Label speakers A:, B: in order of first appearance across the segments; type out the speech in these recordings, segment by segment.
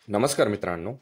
A: नमस्कार मित्रांनो,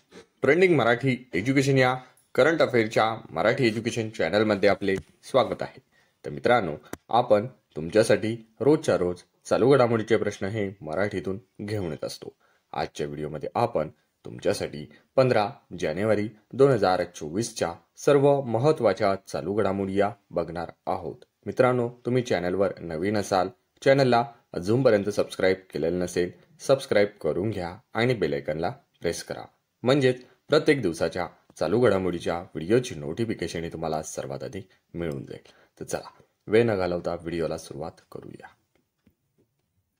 A: trending Marathi education या करंट अफेअरच्या मराठी एज्युकेशन चॅनलमध्ये आपले स्वागत आहे. तर मित्रांनो, आपण तुमच्यासाठी रोजच्या रोज चालू घडामोडीचे प्रश्न हे मराठीतून घेऊन येत असतो. आजच्या व्हिडिओमध्ये आपण तुमच्यासाठी 15 जानेवारी 2024च्या सर्व महत्त्वाच्या चालू घडामोडी या बघणार आहोत. मित्रांनो, तुम्ही चॅनलवर नवीन असाल, चॅनलला अजूनपर्यंत सबस्क्राईब केलेलं नसेल, सबस्क्राईब करून घ्या आणि बेल आयकॉनला प्रेस करा, म्हणजेच प्रत्येक दिवसाच्या चालू घडामोडीच्या व्हिडिओची नोटिफिकेशन तुम्हाला सर्वात आधी मिळून जाईल. तर चला, वेळ न घालवता व्हिडिओला सुरुवात करूया.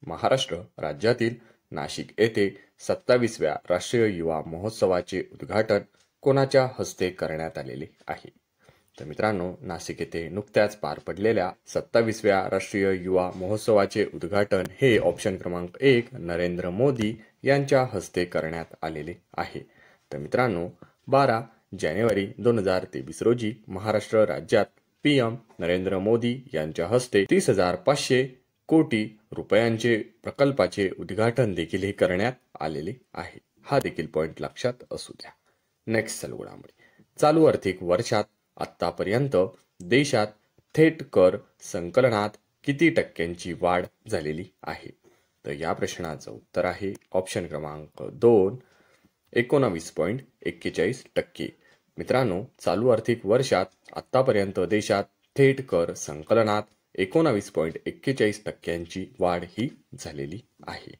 A: महाराष्ट्र राज्यातील नाशिक येथे 27व्या राष्ट्रीय युवा महोत्सवाचे उद्घाटन कोणाच्या हस्ते करण्यात आलेले आहे? तर मित्रांनो, नाशिक येथे नुकत्याच पार पडलेल्या 27व्या राष्ट्रीय युवा महोत्सवाचे उद्घाटन हे ऑप्शन क्रमांक 1 नरेंद्र मोदी यांच्या हस्ते करण्यात आलेले आहे. तर मित्रांनो, 12 जानेवारी 2023 रोजी महाराष्ट्र राज्यात PM नरेंद्र मोदी यांच्या हस्ते 30,500 कोटी रुपयांचे प्रकल्पाचे उद्घाटन देखील करण्यात आलेले आहे. हा देखील पॉइंट लक्षात असू द्या. नेक्स्ट चालू घडामोडी. चालू आर्थिक वर्षात आतापर्यंत देशात थेट कर संकलनात किती टक्क्यांची वाढ झालेली आहे? तर या प्रश्नाचं उत्तर आहे ऑप्शन क्रमांक 2 19.41%. मित्रांनो, चालू आर्थिक वर्षात आतापर्यंत देशात थेट कर संकलनात 19.41% वाढ ही झालेली आहे.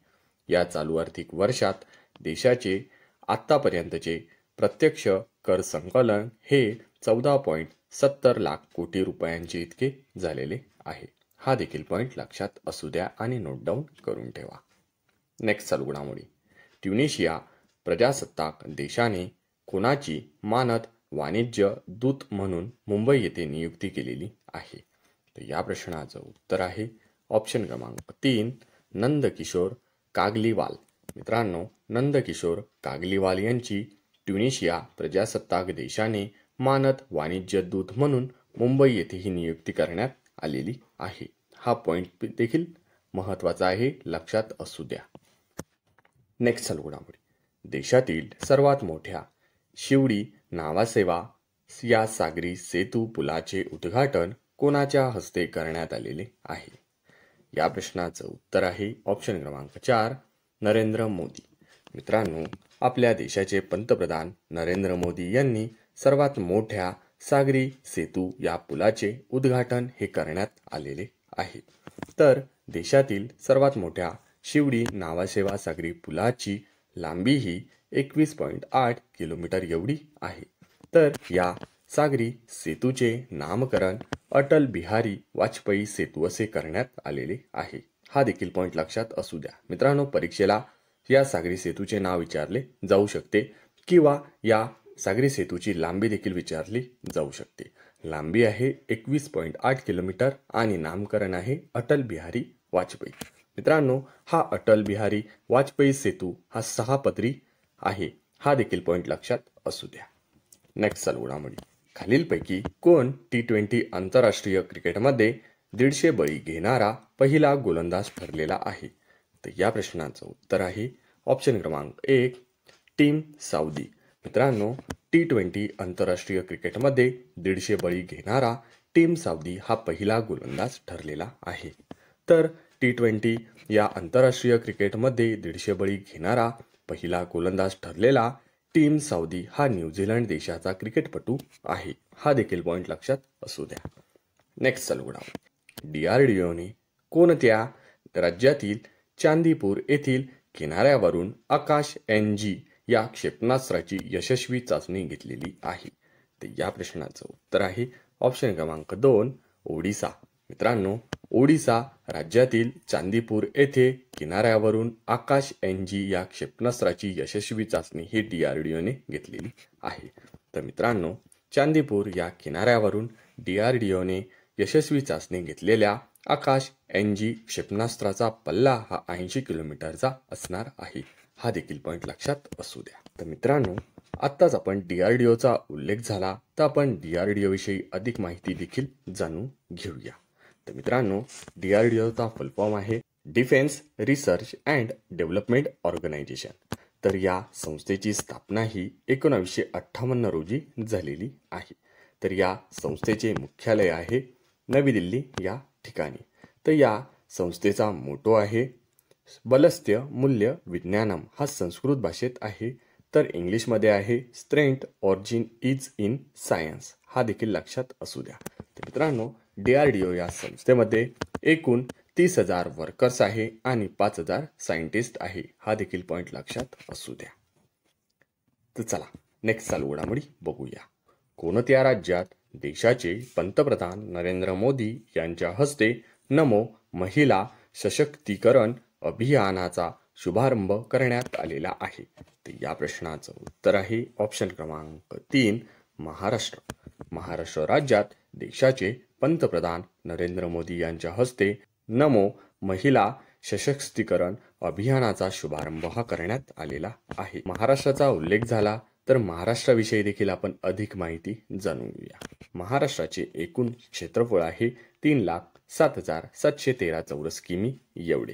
A: या चालू आर्थिक वर्षात देशाचे आतापर्यंतचे प्रत्यक्ष कर संकलन हे 14.70 लाख कोटी रुपयांचे इतके झालेले आहे. हा देखील पॉइंट लक्षात असू द्या आणि नोट डाऊन करून ठेवा. नेक्स्ट चालू घडामोडी. ट्युनिशिया प्रजासत्ताक देशाने कोणाची मानद वाणिज्य दूत म्हणून मुंबई येथे नियुक्ती केलेली आहे? तर या प्रश्नाचं उत्तर आहे ऑप्शन क्रमांक 3 नंदकिशोर कागलीवाल. मित्रांनो, नंदकिशोर कागलीवाल यांची ट्युनिशिया प्रजासत्ताक देशाने मानद वाणिज्य दूत म्हणून मुंबई येथे ही नियुक्ती करण्यात आलेली आहे. हा पॉइंट देखील महत्त्वाचा आहे, लक्षात असू द्या. नेक्स्ट चालू घडामोडी. देशातील सर्वात मोठ्या शिवडी नावासेवा या सागरी सेतू पुलाचे उद्घाटन कोणाच्या हस्ते करण्यात आलेले आहे? या प्रश्नाचं उत्तर आहे ऑप्शन क्रमांक 4 नरेंद्र मोदी. मित्रांनो, आपल्या देशाचे पंतप्रधान नरेंद्र मोदी यांनी सर्वात मोठ्या सागरी सेतू या पुलाचे उद्घाटन हे करण्यात आलेले आहे. तर देशातील सर्वात मोठ्या शिवडी नावासेवा सागरी पुलाची लांबी ही 21.8 किलोमीटर एवढी आहे. तर या सागरी सेतूचे नामकरण अटल बिहारी वाजपेयी सेतू असे करण्यात आलेले आहे. हा देखील पॉइंट लक्षात असू द्या. मित्रांनो, परीक्षेला या सागरी सेतूचे नाव विचारले जाऊ शकते किंवा या सागरी सेतूची लांबी देखील विचारली जाऊ शकते. लांबी आहे 21.8 किलोमीटर आणि नामकरण आहे अटल बिहारी वाजपेयी. मित्रांनो, हा अटल बिहारी वाजपेयी सेतू हा 6 पदरी आहे. हा देखील पॉइंट लक्षात असू द्या. नेक्स्ट चालू घडामोडी. खालीलपैकी कोण T20 आंतरराष्ट्रीय क्रिकेटमध्ये 150 बळी घेणारा पहिला गोलंदाज ठरलेला आहे? तर या प्रश्नाचं उत्तर आहे ऑप्शन क्रमांक 1 टीम साऊदी. मित्रांनो, T20 आंतरराष्ट्रीय क्रिकेटमध्ये 150 बळी घेणारा टीम साऊदी हा पहिला गोलंदाज ठरलेला आहे. तर T20 या आंतरराष्ट्रीय क्रिकेटमध्ये 150 बळी घेणारा पहिला गोलंदाज ठरलेला टीम साऊदी हा न्यूझीलंड देशाचा क्रिकेटपटू आहे. हा देखील पॉइंट लक्षात असू द्या. नेक्स्ट चालू घडामोडी. DRDOने कोणत्या राज्यातील चांदीपूर येथील किनाऱ्यावरून आकाश NG या क्षेपणास्त्राची यशस्वी चाचणी घेतलेली आहे? तर या प्रश्नाचं उत्तर आहे ऑप्शन क्रमांक 2 ओडिसा. मित्रांनो, ओडिसा राज्यातील चांदीपूर येथे किनाऱ्यावरून आकाश NG या क्षेपणास्त्राची यशस्वी चाचणी ही DRDOने घेतलेली आहे. तर मित्रांनो, चांदीपूर या किनाऱ्यावरून DRDOने यशस्वी चाचणी घेतलेल्या आकाश NG क्षेपणास्त्राचा पल्ला हा 80 किलोमीटरचा असणार आहे. हा देखील पॉइंट लक्षात असू द्या. तर मित्रांनो, आत्ताच आपण DRDOचा उल्लेख झाला, तर आपण DRDO विषयी अधिक माहिती देखील जाणून घेऊया. तर मित्रांनो, DRDOचा फुल फॉर्म आहे defence research and development organisation. तर या संस्थेची स्थापना ही 1958 रोजी झालेली आहे. तर या संस्थेचे मुख्यालय आहे नवी दिल्ली या ठिकाणी. तर या संस्थेचा मोटो आहे बलस्त्य मूल्य विज्ञानम. हा संस्कृत भाषेत आहे. तर इंग्लिशमध्ये आहे strength origin is in science. हा देखील लक्षात असू द्या. तर मित्रांनो, DRDO या संस्थेमध्ये एकूण 30,000 वर्कर्स आहे आणि 5,000 सायंटिस्ट आहे. हा देखील पॉईंट लक्षात असू द्या. तर चला नेक्स्ट चालू घडामोडी बघूया. कोणत्या राज्यात देशाचे पंतप्रधान नरेंद्र मोदी यांच्या हस्ते नमो महिला सशक्तीकरण अभियानाचा शुभारंभ करण्यात आलेला आहे? तर या प्रश्नाचं उत्तर आहे ऑप्शन क्रमांक 3 महाराष्ट्र. महाराष्ट्र राज्यात देशाचे पंतप्रधान नरेंद्र मोदी यांच्या हस्ते नमो महिला सशक्तीकरण अभियानाचा शुभारंभ हा करण्यात आलेला आहे. महाराष्ट्राचा उल्लेख झाला तर महाराष्ट्राविषयी देखील आपण अधिक माहिती जाणून घेऊया. महाराष्ट्राचे एकूण क्षेत्रफळ आहे 3,07,713 चौरस किमी एवढे.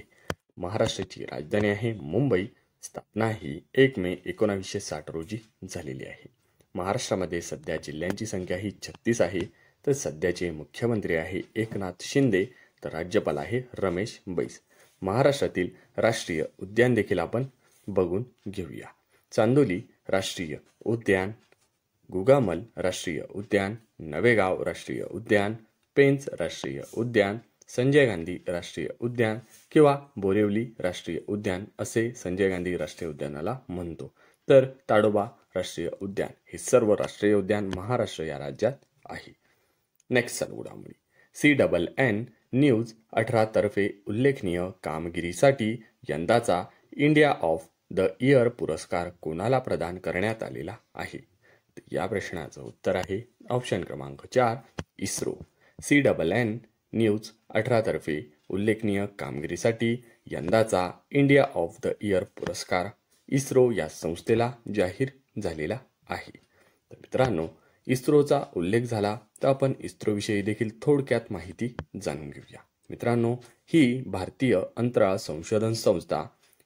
A: महाराष्ट्राची राजधानी आहे मुंबई. स्थापना ही 1 मे 1960 रोजी झालेली आहे. महाराष्ट्रामध्ये सध्या जिल्ह्यांची संख्या ही 36 आहे. तर सध्याचे मुख्यमंत्री आहे एकनाथ शिंदे. तर राज्यपाल आहे रमेश बैस. महाराष्ट्रातील राष्ट्रीय उद्यान देखील आपण बघून घेऊया. चांदोली राष्ट्रीय उद्यान, गुगामल राष्ट्रीय उद्यान, नवेगाव राष्ट्रीय उद्यान, पेंच राष्ट्रीय उद्यान, संजय गांधी राष्ट्रीय उद्यान किंवा बोरिवली राष्ट्रीय उद्यान असे संजय गांधी राष्ट्रीय उद्यानाला म्हणतो. तर ताडोबा राष्ट्रीय उद्यान हे सर्व राष्ट्रीय उद्यान महाराष्ट्र या राज्यात आहे. नेक्स्ट चालू घडामोडी. CNN न्यूज 18 तर्फे उल्लेखनीय कामगिरीसाठी यंदाचा इंडिया ऑफ द इयर पुरस्कार कोणाला प्रदान करण्यात आलेला आहे? या प्रश्नाचं उत्तर आहे ऑप्शन क्रमांक 4 इस्रो. CNN न्यूज 18 तर्फे उल्लेखनीय कामगिरीसाठी यंदाचा इंडिया ऑफ द इयर पुरस्कार इस्रो या संस्थेला जाहीर झालेला आहे. तर मित्रांनो, इस्रोचा उल्लेख झाला तर आपण इस्रोविषयी देखील थोडक्यात माहिती जाणून घेऊया. मित्रांनो, ही भारतीय अंतराळ संशोधन संस्था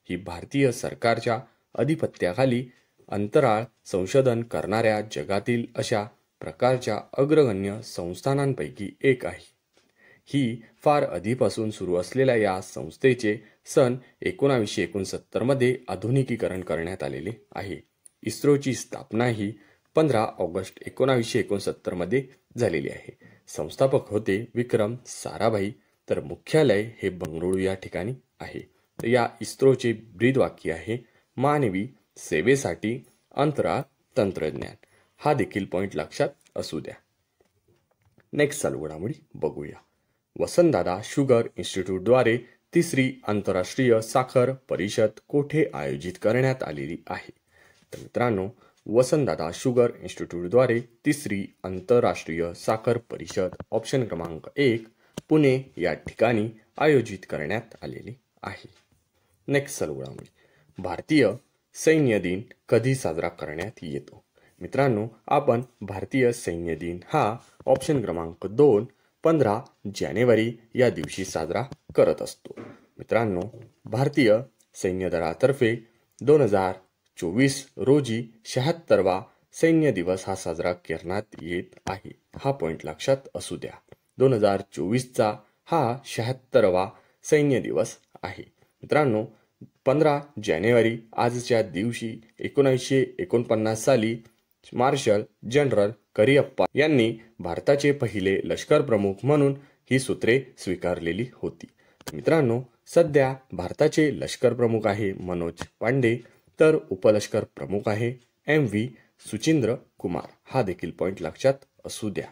A: ही भारतीय सरकारच्या अधिपत्याखाली अंतराळ संशोधन करणाऱ्या जगातील अशा प्रकारच्या अग्रगण्य संस्थानांपैकी एक आहे. ही फार आधीपासून सुरू असलेल्या या संस्थेचे सन 1969 मध्ये आधुनिकीकरण करण्यात आलेले आहे. इस्रोची स्थापना ही 15 ऑगस्ट 1969 मध्ये झालेली आहे. संस्थापक होते विक्रम साराभाई. तर मुख्यालय हे बंगळुरू या ठिकाणी आहे. तर या इस्रोचे ब्रीदवाक्य आहे मानवी सेवेसाठी अंतराळ तंत्रज्ञान. हा देखील पॉइंट लक्षात असू द्या. नेक्स्ट चालू घडामोडी बघूया. वसंतदादा शुगर इन्स्टिट्यूटद्वारे 3री आंतरराष्ट्रीय साखर परिषद कोठे आयोजित करण्यात आलेली आहे? तर मित्रांनो, वसंतदादा शुगर इन्स्टिट्यूटद्वारे 3री आंतरराष्ट्रीय साखर परिषद ऑप्शन क्रमांक 1 पुणे या ठिकाणी आयोजित करण्यात आलेली आहे. नेक्स्ट चालू घडामोडी. भारतीय सैन्य दिन कधी साजरा करण्यात येतो? मित्रांनो, आपण भारतीय सैन्य दिन हा ऑप्शन क्रमांक 2 15 जानेवारी या दिवशी साजरा करत असतो. मित्रांनो, भारतीय सैन्य दलातर्फे 2024 रोजी 76वा सैन्य दिवस हा साजरा करण्यात येत आहे. हा पॉइंट लक्षात असू द्या. 2024चा हा 76वा सैन्य दिवस आहे. मित्रांनो, 15 जानेवारी आजच्या दिवशी 1949 साली मार्शल जनरल करियप्पा यांनी भारताचे पहिले लष्कर प्रमुख म्हणून ही सूत्रे स्वीकारलेली होती. मित्रांनो, सध्या भारताचे लष्कर प्रमुख आहे मनोज पांडे. तर उपलष्कर प्रमुख आहे MV सुचिंद्र कुमार. हा देखील पॉइंट लक्षात असू द्या.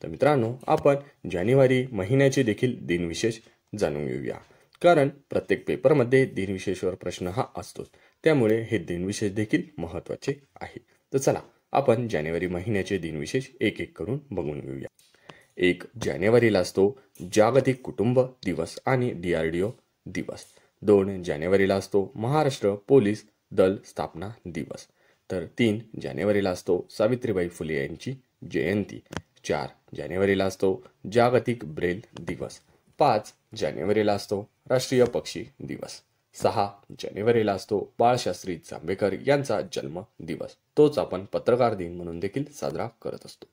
A: तर मित्रांनो, आपण जानेवारी महिन्याचे देखील दिनविशेष जाणून घेऊया. कारण प्रत्येक पेपरमध्ये दिनविशेषवर प्रश्न हा असतोच. त्यामुळे हे दिनविशेष देखील महत्त्वाचे आहे. तर चला आपण जानेवारी महिन्याचे दिनविशेष एक एक करून बघून घेऊया. 1 जानेवारीला असतो जागतिक कुटुंब दिवस आणि DRDO दिवस. 2 जानेवारीला असतो महाराष्ट्र पोलीस दल स्थापना दिवस. तर 3 जानेवारीला असतो सावित्रीबाई फुले यांची जयंती. 4 जानेवारीला असतो जागतिक ब्रेल दिवस. 5 जानेवारीला असतो राष्ट्रीय पक्षी दिवस. 6 जानेवारीला असतो बाळशास्त्री जांभेकर यांचा जन्म दिवस. तोच आपण पत्रकार दिन म्हणून देखील साजरा करत असतो.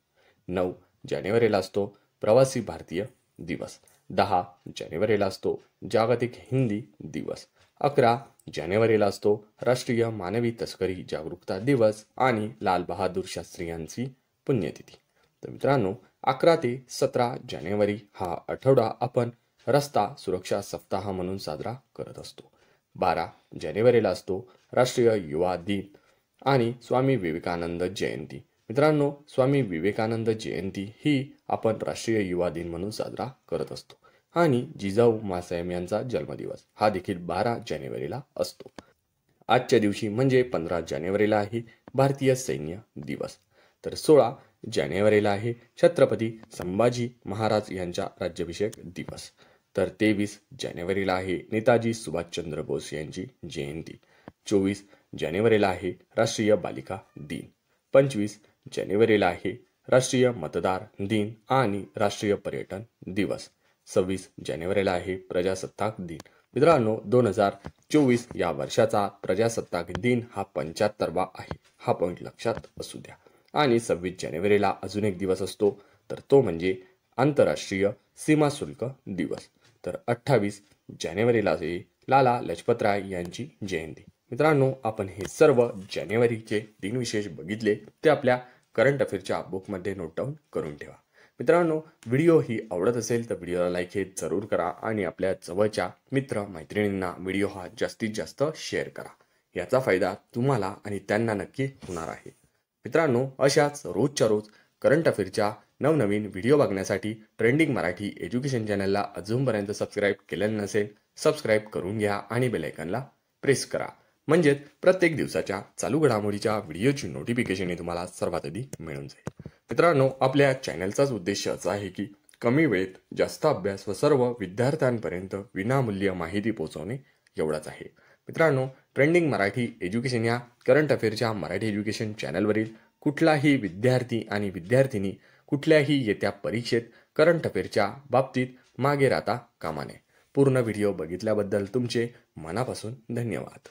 A: 9 जानेवारीला असतो प्रवासी भारतीय दिवस. 10 जानेवारीला असतो जागतिक हिंदी दिवस. 11 जानेवारीला असतो राष्ट्रीय मानवी तस्करी जागरूकता दिवस आणि लाल बहादूर शास्त्री यांची पुण्यतिथी. तर मित्रांनो, 11 ते 17 जानेवारी हा आठवडा आपण रस्ता सुरक्षा सप्ताह म्हणून साजरा करत असतो. 12 जानेवारीला असतो राष्ट्रीय युवा दिन आणि स्वामी विवेकानंद जयंती. मित्रांनो, स्वामी विवेकानंद जयंती ही आपण राष्ट्रीय युवा दिन म्हणून साजरा करत असतो. आणि जिजाऊ मासाहेब यांचा जन्मदिवस हा देखील 12 जानेवारीला असतो. आजच्या दिवशी म्हणजे 15 जानेवारीला आहे भारतीय सैन्य दिवस. तर 16 जानेवारीला आहे छत्रपती संभाजी महाराज यांचा राज्याभिषेक दिवस. तर 23 जानेवारीला आहे नेताजी सुभाषचंद्र बोस यांची जयंती. 24 जानेवारीला आहे राष्ट्रीय बालिका दिन. 25 जानेवारीला आहे राष्ट्रीय मतदार दिन आणि राष्ट्रीय पर्यटन दिवस. 26 जानेवारीला आहे प्रजासत्ताक दिन. मित्रांनो, 2024 या वर्षाचा प्रजासत्ताक दिन हा 75वा आहे. हा पॉईंट लक्षात असू द्या. आणि 26 जानेवारीला अजून एक दिवस असतो, तर तो म्हणजे आंतरराष्ट्रीय सीमा शुल्क दिवस. तर 28 जानेवारीला आहे लाला लजपतराय यांची जयंती. मित्रांनो, आपण हे सर्व जानेवारीचे दिनविशेष बघितले ते आपल्या करंट अफेअरच्या बुकमध्ये नोट डाऊन करून ठेवा. मित्रांनो, व्हिडिओ ही आवडत असेल तर व्हिडिओला लाईक हे जरूर करा आणि आपल्या जवळच्या मित्र मैत्रिणींना व्हिडिओ हा जास्तीत जास्त शेअर करा. याचा फायदा तुम्हाला आणि त्यांना नक्की होणार आहे. मित्रांनो, अशाच रोजच्या रोज करंट अफेअरच्या नवनवीन व्हिडिओ बघण्यासाठी ट्रेंडिंग मराठी एज्युकेशन चॅनलला अजूनपर्यंत सबस्क्राईब केलेलं नसेल, सबस्क्राईब करून घ्या आणि बेल आयकॉनला प्रेस करा. म्हणजेच प्रत्येक दिवसाच्या चालू घडामोडीच्या व्हिडिओची नोटिफिकेशन ही तुम्हाला सर्वात आधी मिळून जाईल. मित्रांनो, आपल्या चॅनलचाच उद्देश असा आहे की कमी वेळेत जास्त अभ्यास व सर्व विद्यार्थ्यांपर्यंत विनामूल्य माहिती पोहोचवणे एवढाच आहे. मित्रांनो, ट्रेंडिंग मराठी एज्युकेशन या करंट अफेअरच्या मराठी एज्युकेशन चॅनलवरील कुठलाही विद्यार्थी आणि विद्यार्थिनी कुठल्याही येत्या परीक्षेत करंट अफेअरच्या बाबतीत मागे राहता कामा नये. पूर्ण व्हिडिओ बघितल्याबद्दल तुमचे मनापासून धन्यवाद.